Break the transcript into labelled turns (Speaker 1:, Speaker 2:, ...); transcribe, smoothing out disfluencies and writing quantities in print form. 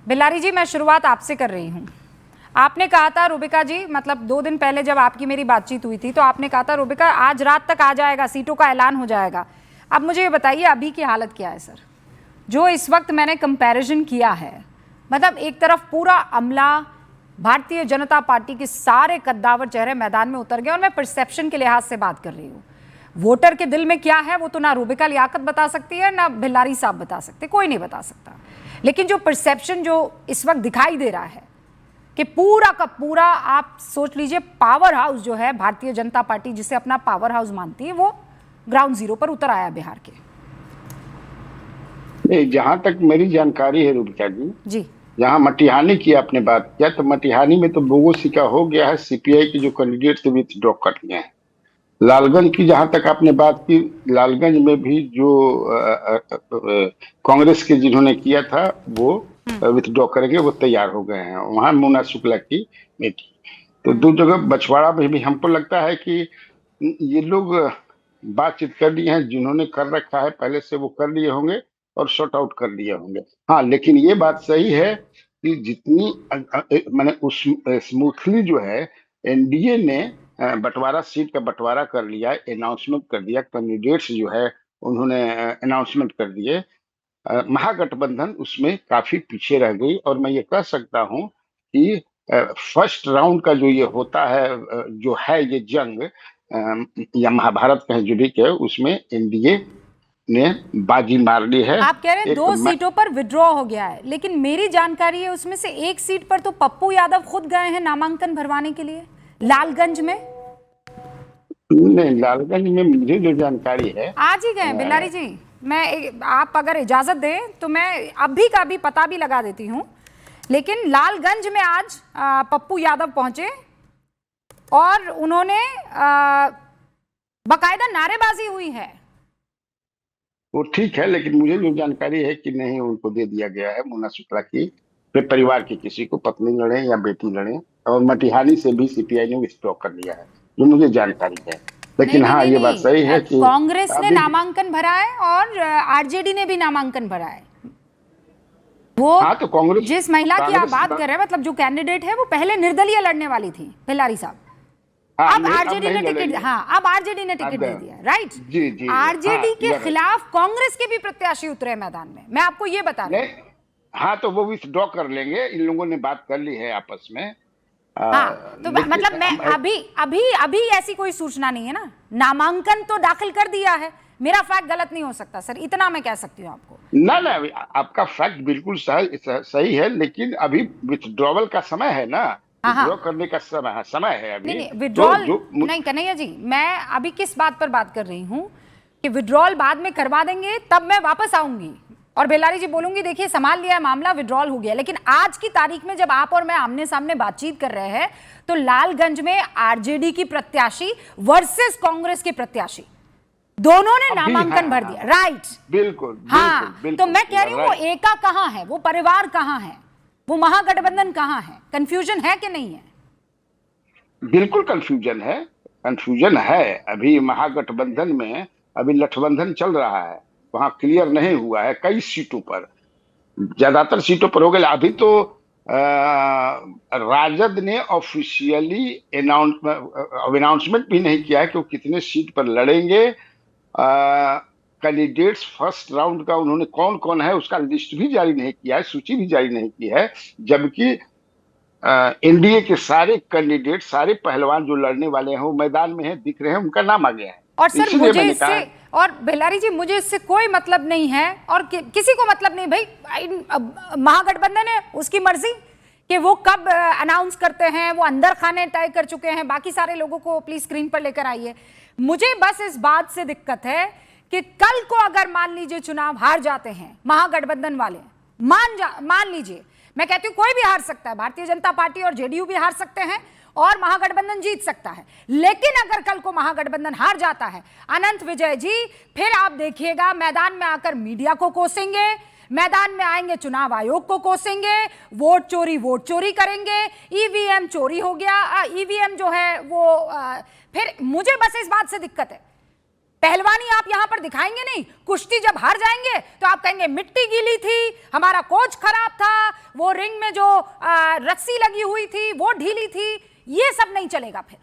Speaker 1: बिलारी जी, मैं शुरुआत आपसे कर रही हूँ। आपने कहा था रूबिका जी, मतलब 2 दिन पहले जब आपकी मेरी बातचीत हुई थी तो आपने कहा था रूबिका आज रात तक आ जाएगा, सीटों का ऐलान हो जाएगा। अब मुझे ये बताइए अभी की हालत क्या है सर? जो इस वक्त मैंने कंपैरिजन किया है, मतलब एक तरफ पूरा अमला, भारतीय जनता पार्टी के सारे कद्दावर चेहरे मैदान में उतर गए, और मैं परसेप्शन के लिहाज से बात कर रही हूँ। वोटर के दिल में क्या है वो तो ना रूबिका लियाकत बता सकती है ना बिलारी साहब बता सकते, कोई नहीं बता सकता। लेकिन जो परसेप्शन जो इस वक्त दिखाई दे रहा है कि पूरा का पूरा, आप सोच लीजिए, पावर हाउस जो है भारतीय जनता पार्टी जिसे अपना पावर हाउस मानती है, वो ग्राउंड जीरो पर उतर आया बिहार के।
Speaker 2: जहां तक मेरी जानकारी है रूबिका
Speaker 1: जी,
Speaker 2: जहां मटिहानी की आपने बात किया तो मटिहानी में तो बोगोसी का हो गया है। सीपीआई के जो कैंडिडेट थे विथड्रॉ कर लिए हैं। लालगंज की जहां तक आपने बात की, लालगंज में भी जो कांग्रेस के जिन्होंने किया था वो विथड्रॉ करेंगे, वो तैयार हो गए हैं। वहां मोना शुक्ला की बेटी। तो 2 जगह बछवाड़ा में भी हमको लगता है कि ये लोग बातचीत कर लिए हैं। जिन्होंने कर रखा है पहले से वो कर लिए होंगे और शॉर्ट आउट कर लिए होंगे। हाँ, लेकिन ये बात सही है कि जितनी मैंने उस स्मूथली जो है एनडीए ने बंटवारा, सीट का बंटवारा कर लिया, अनाउंसमेंट कर दिया, कैंडिडेट्स जो है उन्होंने अनाउंसमेंट कर दिए। महागठबंधन उसमें काफी पीछे रह गई। और मैं ये कह सकता हूँ कि फर्स्ट राउंड का जो ये होता है, जो है ये जंग, या महाभारत कहें जो भी कहे, उसमें एनडीए ने बाजी मार ली है।
Speaker 1: आप कह रहे हैं 2 सीटों पर विड्रॉ हो गया है, लेकिन मेरी जानकारी है उसमें से 1 सीट पर तो पप्पू यादव खुद गए हैं नामांकन भरवाने के लिए, लालगंज में।
Speaker 2: नहीं, लालगंज में मुझे जो जानकारी है
Speaker 1: आज ही गए बिलारी जी। आप अगर इजाजत दें तो मैं अभी का भी पता भी लगा देती हूँ। लेकिन लालगंज में आज पप्पू यादव पहुंचे और उन्होंने बकायदा नारेबाजी हुई है।
Speaker 2: वो ठीक है, लेकिन मुझे जो जानकारी है कि नहीं, उनको दे दिया गया है मोना शुक्ला की, फिर परिवार के किसी को, पत्नी लड़े या बेटी लड़े। और मटिहानी से भी सीपीआई ने विथड्रॉ कर लिया है, जो मुझे जानकारी है। लेकिन हाँ, ये बात सही है कि
Speaker 1: कांग्रेस ने नामांकन भरा है और आरजेडी ने भी नामांकन भरा है। वो
Speaker 2: हाँ, तो कांग्रेस,
Speaker 1: जिस महिला की आप बात कर रहे हैं, मतलब जो कैंडिडेट है, वो पहले निर्दलीय लड़ने वाली थी बिलारी साहब।
Speaker 2: हाँ,
Speaker 1: अब आरजेडी ने टिकट, हाँ अब आरजेडी ने टिकट दे दिया, राइट।
Speaker 2: जी जी,
Speaker 1: आरजेडी के खिलाफ कांग्रेस के भी प्रत्याशी उतरे मैदान में, मैं आपको ये बता रही हूँ।
Speaker 2: हाँ, तो वो विथड्रॉ कर लेंगे, इन लोगों ने बात कर ली है आपस में।
Speaker 1: हाँ, तो मतलब मैं अभी ऐसी कोई सूचना नहीं है ना, नामांकन तो दाखिल कर दिया है। मेरा फैक्ट गलत नहीं हो सकता सर, इतना मैं कह सकती हूँ आपको।
Speaker 2: ना, आपका फैक्ट बिल्कुल सही है, लेकिन अभी विथड्रॉवल का समय है ना, विथड्रॉ करने का समय है अभी।
Speaker 1: नहीं, विड्रॉल नहीं कन्हैया जी, मैं अभी किस बात पर बात कर रही हूँ कि विड्रॉल बाद में करवा देंगे, तब मैं वापस आऊंगी और बेलारी जी बोलूंगी देखिए संभाल लिया मामला, विड्रॉल हो गया। लेकिन आज की तारीख में जब आप और मैं आमने सामने बातचीत कर रहे हैं, तो लालगंज में आरजेडी की प्रत्याशी वर्सेस कांग्रेस के प्रत्याशी दोनों ने नामांकन भर दिया, राइट।
Speaker 2: बिल्कुल,
Speaker 1: हाँ, तो मैं कह रही हूँ वो एका कहाँ है, वो परिवार कहाँ है, वो महागठबंधन कहाँ है? कंफ्यूजन है कि नहीं है?
Speaker 2: बिल्कुल कंफ्यूजन है। अभी महागठबंधन में अभी लठबंधन चल रहा है, वहां क्लियर नहीं हुआ है। कई सीटों पर, ज्यादातर सीटों पर हो गए। अभी तो राजद ने ऑफिशियली अनाउंसमेंट भी नहीं किया है कि वो कितने सीट पर लड़ेंगे। कैंडिडेट्स फर्स्ट राउंड का उन्होंने कौन कौन है उसका लिस्ट भी जारी नहीं किया है, सूची भी जारी नहीं की है। जबकि एनडीए के सारे कैंडिडेट, सारे पहलवान जो लड़ने वाले हैं वो मैदान में हैं, दिख रहे हैं, उनका नाम आ गया है।
Speaker 1: और सर मुझे इससे, और बेलारी जी मुझे इससे कोई मतलब नहीं है, और किसी को मतलब नहीं भाई, महागठबंधन है, उसकी मर्जी कि वो कब अनाउंस करते हैं, वो अंदर खाने तय कर चुके हैं। बाकी सारे लोगों को प्लीज स्क्रीन पर लेकर आइए। मुझे बस इस बात से दिक्कत है कि कल को अगर मान लीजिए चुनाव हार जाते हैं महागठबंधन वाले, मान लीजिए, मैं कहती हूं कोई भी हार सकता है, भारतीय जनता पार्टी और जेडीयू भी हार सकते हैं और महागठबंधन जीत सकता है। लेकिन अगर कल को महागठबंधन हार जाता है, अनंत विजय जी, फिर आप देखिएगा मैदान में आकर मीडिया को कोसेंगे, मैदान में आएंगे चुनाव आयोग को कोसेंगे, वोट चोरी करेंगे, ईवीएम चोरी हो गया, ईवीएम जो है वो फिर मुझे बस इस बात से दिक्कत है पहलवानी आप यहां पर दिखाएंगे नहीं। कुश्ती जब हार जाएंगे तो आप कहेंगे मिट्टी गीली थी, हमारा कोच खराब था, वो रिंग में जो रस्सी लगी हुई थी वो ढीली थी। ये सब नहीं चलेगा फिर।